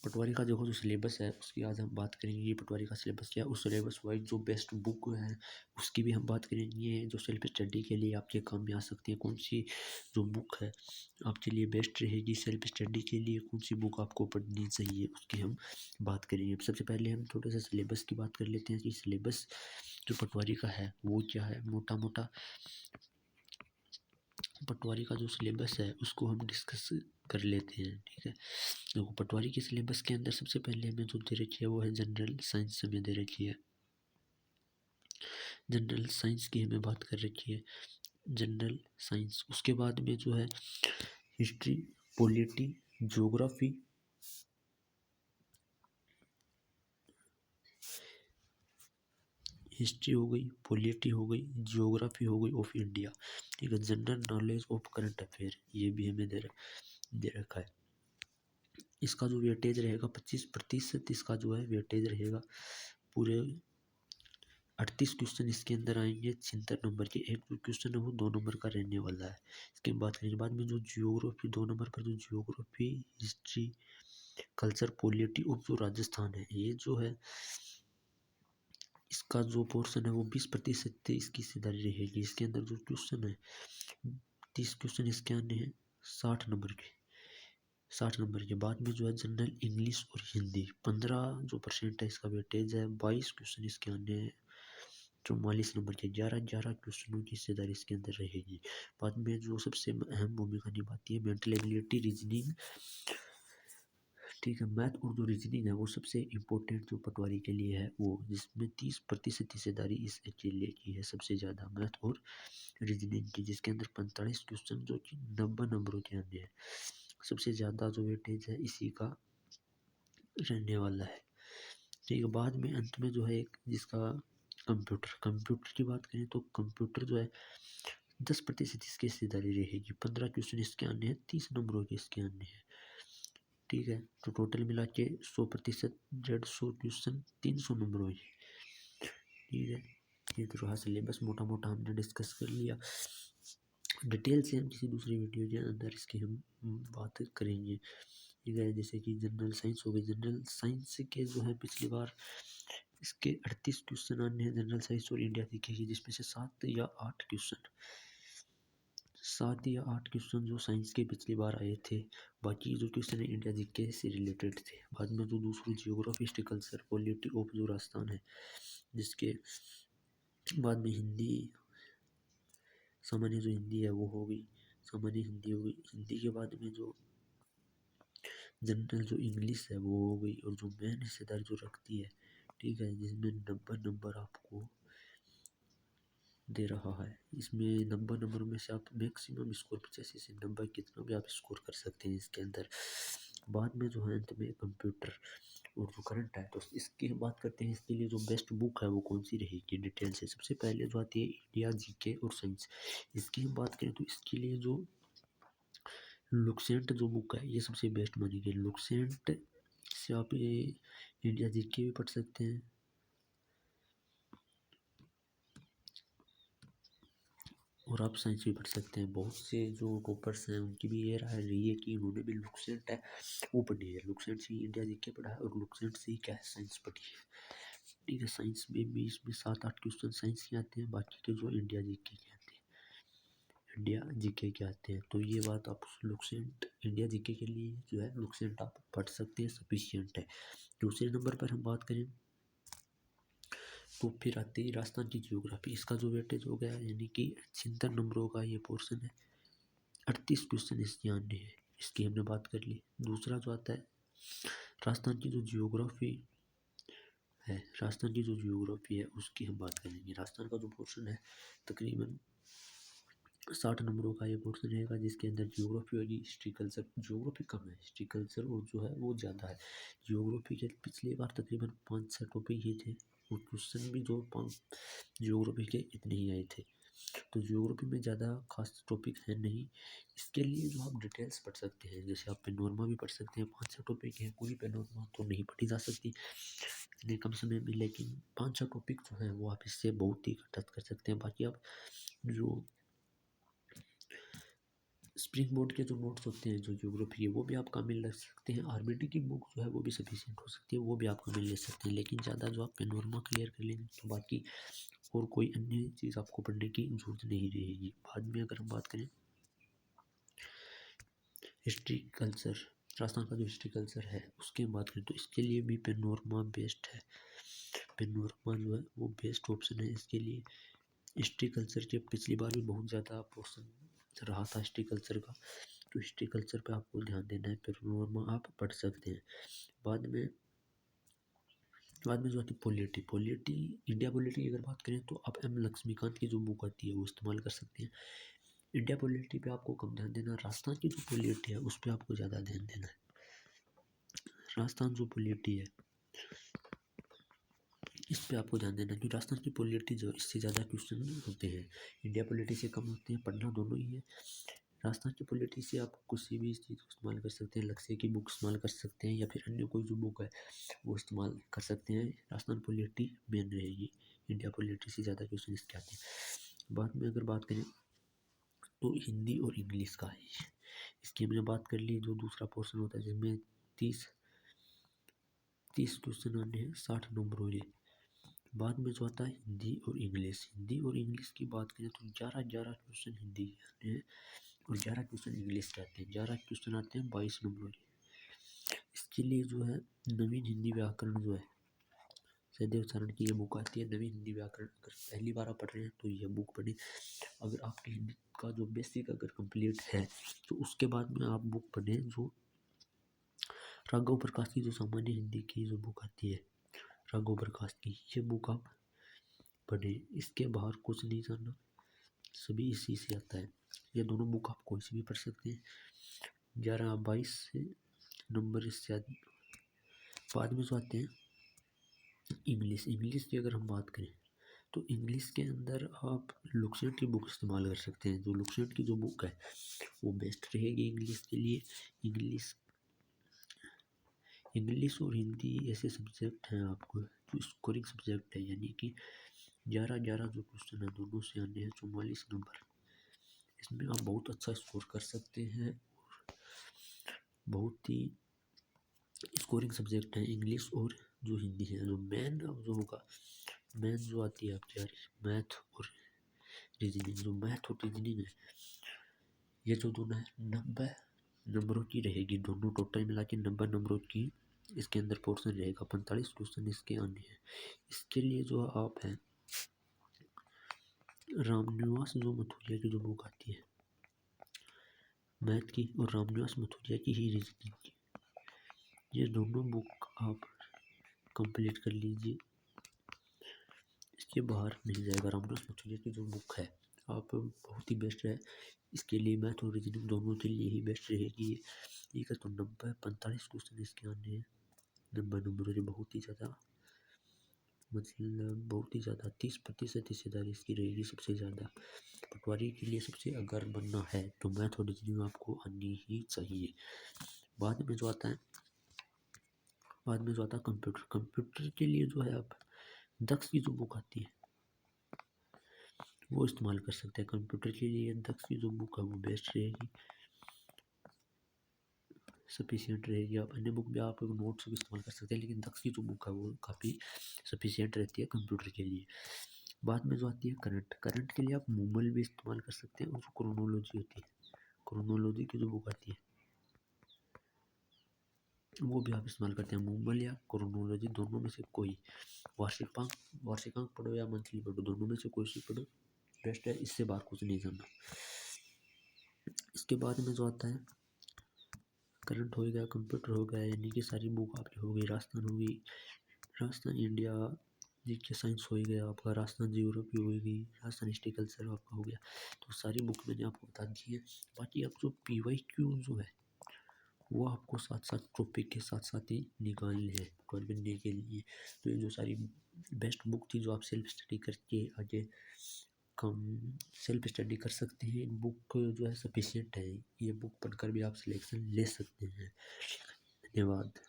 पटवारी का देखो जो सिलेबस है उसकी आज हम बात करेंगे। ये पटवारी का सिलेबस क्या है, उस सिलेबस वाइज जो बेस्ट बुक है उसकी भी हम बात करेंगे, जो सेल्फ स्टडी के लिए आपके काम में आ सकती है। कौन सी जो बुक है आपके लिए बेस्ट रहेगी सेल्फ स्टडी के लिए, कौन सी बुक आपको पढ़नी चाहिए उसकी हम बात करेंगे। सबसे पहले हम थोड़ा सा सिलेबस की बात कर लेते हैं कि सिलेबस जो पटवारी का है वो क्या है। मोटा मोटा पटवारी का जो सिलेबस है उसको हम डिस्कस कर लेते हैं, ठीक है। देखो पटवारी के सिलेबस के अंदर सबसे पहले हमें जो दे रखी है वो है जनरल साइंस हमें दे रखी है। जनरल साइंस की हमें बात कर रखी है, जनरल साइंस। उसके बाद में जो है हिस्ट्री, पॉलिटी, ज्योग्राफी, हिस्ट्री हो गई, पॉलिटी हो गई, ज्योग्राफी हो गई ऑफ इंडिया, ठीक है। General knowledge of current affair ये भी हमें दे रखा है। इसका जो वेटेज रहेगा 25%, इसका जो है वेटेज रहेगा। पूरे 38 क्वेश्चन इसके अंदर आएंगे 76 नंबर के। एक जो क्वेश्चन है वो 2 नंबर का रहने वाला है। इसके बात करेंगे बाद में जो जियोग्राफी 2 नंबर पर, जो जियोग्राफी, हिस्ट्री, कल्चर, पॉलिटी और जो राजस्थान है, ये जो है इसका जो पोर्शन है वो 20% इसकी हिस्सेदारी रहेगी। इसके अंदर जो क्वेश्चन है 30 क्वेश्चन इसके आने हैं 60 नंबर के। 60 नंबर के बाद में जो है जनरल इंग्लिश और हिंदी 15% है इसका वेटेज है। 22 क्वेश्चन इसके आने हैं 44 नंबर के। 11 क्वेश्चनों की हिस्सेदारी इसके अंदर रहेगी। बाद में जो सबसे अहम भूमिका निभाती है मेंटल एबिलिटी, रीजनिंग, ठीक है। मैथ और जो रीजनिंग है वो सबसे इम्पोर्टेंट जो पटवारी के लिए है वो, जिसमें 30% हिस्सेदारी इसके लिए की है सबसे ज़्यादा, मैथ और रीजनिंग की, जिसके अंदर 45 क्वेश्चन जो कि 90 नंबरों के आने हैं। सबसे ज़्यादा जो वेटेज है इसी का रहने वाला है, ठीक है। बाद में अंत में जो है एक जिसका कंप्यूटर की बात करें तो कंप्यूटर जो है 10% इसकी हिस्सेदारी रहेगी। 15 क्वेश्चन इसके आने हैं, 30 नंबरों के इसके आने हैं, ठीक है। तो टोटल मिला के 100%, 150 क्वेश्चन 300 नंबरों की, ठीक है। ये तो रहा सिलेबस, मोटा मोटा हमने डिस्कस कर लिया। डिटेल से हम किसी दूसरी वीडियो के अंदर इसकी हम बात करेंगे, ठीक है। जैसे कि जनरल साइंस हो गई, जनरल साइंस के जो है पिछली बार इसके 38 क्वेश्चन आने हैं जनरल साइंस और इंडिया की, जिसमें से 7 या 8 क्वेश्चन जो साइंस के पिछली बार आए थे। बाकी जो क्वेश्चन है इंडिया जीके से रिलेटेड थे। बाद में जो दूसरी geography, history, culture, polity of जो राजस्थान है, जिसके बाद में हिंदी, सामान्य जो हिंदी है वो हो गई, सामान्य हिंदी हो गई। हिंदी के बाद में जो जनरल जो इंग्लिश है वो हो गई, और जो मेन हिस्सेदार जो रखती है, ठीक है, जिसमें 90 नंबर आपको दे रहा है। इसमें 90 नंबर में से आप मैक्सिमम स्कोर 85 से 90 कितना भी आप स्कोर कर सकते हैं इसके अंदर। बाद में जो है अंत में कंप्यूटर और जो करंट है, तो इसकी हम बात करते हैं। इसके लिए जो बेस्ट बुक है वो कौन सी रहेगी डिटेल से। सबसे पहले जो आती है इंडिया जीके और साइंस, इसकी हम बात करें तो इसके लिए जो लुक्सेंट जो बुक है ये सबसे बेस्ट मानी गई। लुक्सेंट से आप ये इंडिया जीके भी पढ़ सकते हैं और आप साइंस भी पढ़ सकते हैं। बहुत से जो टॉपर्स हैं उनकी भी ये राय रही है कि उन्होंने भी लुक्सेंट है वो पढ़ी है, लुक्सेंट से ही इंडिया जीके पढ़ा है और लुक्सेंट से ही क्या है साइंस पढ़ी है, ठीक है। साइंस में भी इसमें 7-8 क्वेश्चन साइंस के आते हैं, बाकी के जो इंडिया जीके के आते हैं, इंडिया जीके के आते हैं। तो ये बात आप लुक्सेंट इंडिया जीके के लिए जो है लुक्सेंट आप पढ़ सकते हैं, सफिशियंट है। दूसरे नंबर पर हम बात करें तो फिर आती है राजस्थान की ज्योग्राफी। इसका जो वेटेज हो गया यानी कि 76 नंबरों का ये पोर्शन है। 38 क्वेश्चन इसके आने हैं, इसकी हमने बात कर ली। दूसरा जो आता है राजस्थान की जो जियोग्राफी है, राजस्थान की जो जियोग्राफी है उसकी हम बात करेंगे। राजस्थान का जो पोर्शन है तकरीबन 60 नंबरों का ये पोर्शन रहेगा, जिसके अंदर जियोग्राफी होगी, हिस्ट्री, कल्चर। जियोग्राफी कम है, हिस्ट्री, कल्चर और जो है वो ज़्यादा है। जियोग्राफी के पिछली बार तकरीबन 5-6 टॉपिक ही थे और क्वेश्चन भी जो 5 जियोग्राफी के इतने ही आए थे। तो जियोग्राफी में ज़्यादा खास टॉपिक है नहीं। इसके लिए जो आप डिटेल्स पढ़ सकते हैं, जैसे आप पेनोरमा भी पढ़ सकते हैं। 5-6 टॉपिक हैं, पूरी पेनोरमा तो नहीं पढ़ी जा सकती इतने कम समय में, लेकिन 5-6 टॉपिक जो हैं वो आप इससे बहुत ही इकट्ठा कर सकते हैं। बाकी आप जो स्प्रिंग बोर्ड के जो नोट्स होते हैं जो ज्योग्राफी है वो भी आप कामिल रख सकते हैं। आरबीटी की बुक जो है वो भी सफिशिएंट हो सकती है, वो भी आप कामिल ले सकते हैं। लेकिन ज़्यादा जो आप पेनोरमा क्लियर कर लेंगे तो बाकी और कोई अन्य चीज़ आपको पढ़ने की जरूरत नहीं रहेगी। बाद में अगर हम बात करें हिस्ट्री कल्चर, राजस्थान का जो हिस्ट्री कल्चर है उसकी बात करें तो इसके लिए भी पेनोरमा बेस्ट है। पेनोरमा जो है वो बेस्ट ऑप्शन है इसके लिए। हिस्ट्री कल्चर के पिछली बार भी बहुत ज़्यादा पोर्शन रहा था हिस्ट्री कल्चर का, तो हिस्ट्री कल्चर पे आपको ध्यान देना है। पेनोरमा आप पढ़ सकते हैं। बाद में जो आती है पॉलिटी, इंडिया पॉलिटी की अगर बात करें तो आप एम लक्ष्मीकांत की जो बुक आती है वो इस्तेमाल कर सकते हैं। इंडिया पॉलिटी पे आपको कम ध्यान देना, राजस्थान की जो पॉलिटी है उस पर आपको ज़्यादा ध्यान देना है। राजस्थान जो पॉलिटी है इस पे आपको ध्यान देना है, क्योंकि राजस्थान की पॉलिटी जो इससे ज़्यादा क्वेश्चन होते हैं, इंडिया पॉलिटी से कम होते हैं। पढ़ना दोनों ही है। राजस्थान की पॉलिटी से आप किसी भी चीज़ को इस्तेमाल कर सकते हैं। लक्ष्य की बुक इस्तेमाल कर सकते हैं या फिर अन्य कोई जो बुक है वो इस्तेमाल कर सकते हैं। राजस्थान पॉलिटी मेन रहेगी, इंडिया पॉलिटी से ज़्यादा क्वेश्चन इसके आते हैं। बाद में अगर बात करें तो हिंदी और इंग्लिश का है, इसकी हमने बात कर ली। जो दूसरा पोर्शन होता है जिसमें 30 क्वेश्चन आने हैं, 60 नंबर हो रहे। बाद में जो आता है हिंदी और इंग्लिश की बात करें तो 11 क्वेश्चन हिंदी के आते हैं और 11 क्वेश्चन इंग्लिश के आते हैं। 11 क्वेश्चन आते हैं 22 नंबर के। इसके लिए जो है नवीन हिंदी व्याकरण जो है सहदेव उच्चारण की ये बुक आती है। नवीन हिंदी व्याकरण अगर पहली बार आप पढ़ रहे हैं तो ये बुक पढ़ें। अगर आपकी हिंदी का जो बेसिक अगर कंप्लीट है तो उसके बाद में आप बुक पढ़ें जो राघव प्रकाश की जो सामान्य हिंदी की जो बुक आती है, राघव प्रकाश की, ये बुक आप पढ़ें। इसके बाहर कुछ नहीं जानना, सभी इसी से आता है। ये दोनों बुक आप कोई से भी पढ़ सकते हैं। 11-22 से नंबर इससे आते। बाद में जो आते हैं इंग्लिश की अगर हम बात करें तो इंग्लिश के अंदर आप लुक्सेंट की बुक इस्तेमाल कर सकते हैं। जो लुक्सेंट की जो बुक है वो बेस्ट रहेगी इंग्लिश के लिए। इंग्लिश और हिंदी ऐसे सब्जेक्ट हैं आपको जो स्कोरिंग सब्जेक्ट है, यानी कि 11 जो क्वेश्चन है दोनों से आने हैं 44 नंबर। इसमें आप बहुत अच्छा स्कोर कर सकते हैं। बहुत ही स्कोरिंग सब्जेक्ट है इंग्लिश और जो हिंदी है। जो मेन जो होगा, मेन जो आती है आपकी यार मैथ और रीजनिंग। जो मैथ और रीजनिंग है ये जो दोनों है 90 नंबरों की रहेगी। दोनों टोटल मिला के 90 नंबरों की इसके अंदर पोर्शन रहेगा। 45 क्वेश्चन इसके आने हैं। इसके लिए जो आप हैं रामनिवास जो मथुरिया की जो बुक आती है मैथ की और रामनिवास मथुरिया की ही रीजनिंग की, ये दोनों बुक आप कंप्लीट कर लीजिए। इसके बाहर मिल जाएगा रामनिवास मथुरिया की जो बुक है आप बहुत ही बेस्ट है। इसके लिए मैथ और रीजनिंग दोनों के लिए ही बेस्ट रहेगी। ठीक है, तो 45 क्वेश्चन इसके आने हैं। 90 नंबर बहुत ही ज़्यादा, मतलब बहुत ही ज़्यादा 30% हिस्सेदारी इसकी रहेगी सबसे ज़्यादा। पटवारी के लिए सबसे अगर बनना है तो मैथ और रीजनिंग आपको आनी ही चाहिए। बाद में जो आता है कंप्यूटर के लिए जो है आप दक्ष की जो बुक आती है वो इस्तेमाल कर सकते हैं। कंप्यूटर के लिए दक्ष की जो बुक है वो बेस्ट रहेगी, सफिशियंट रहेगी। आप अन्य बुक भी आप नोट्स भी इस्तेमाल कर सकते हैं, लेकिन दक्ष की जो बुक है वो काफ़ी सफिशियंट रहती है कंप्यूटर के लिए। बाद में जो आती है करंट के लिए आप मूमल भी इस्तेमाल कर सकते हैं। और जो क्रोनोलॉजी होती है, क्रोनोलॉजी की जो बुक आती है वो भी आप इस्तेमाल करते हैं। मूमल या क्रोनोलॉजी दोनों में से कोई, वार्षिकांक पढ़ो या मंथली पढ़ो, दोनों में से कोई सी पढ़ो बेस्ट है। इससे बाहर कुछ नहीं जानना। इसके बाद में जो आता है करंट हो गया, कंप्यूटर हो गया, यानी कि सारी बुक आपकी हो गई। राजस्थान इंडिया जीके साइंस हो गया आपका, राजस्थान जियोग्राफी हो गई, राजस्थान हिस्ट्री कल्चर आपका हो गया। तो सारी बुक मैंने आपको बता दी है। बाकी आप जो PYQ जो है वो आपको साथ साथ टॉपिक के साथ साथ ही निकालने हैं करने के लिए। तो ये जो सारी बेस्ट बुक थी जो आप सेल्फ स्टडी करके आगे कम सेल्फ स्टडी कर सकते हैं। बुक जो है सफिशिएंट है, ये बुक पढ़कर भी आप सिलेक्शन ले सकते हैं। धन्यवाद।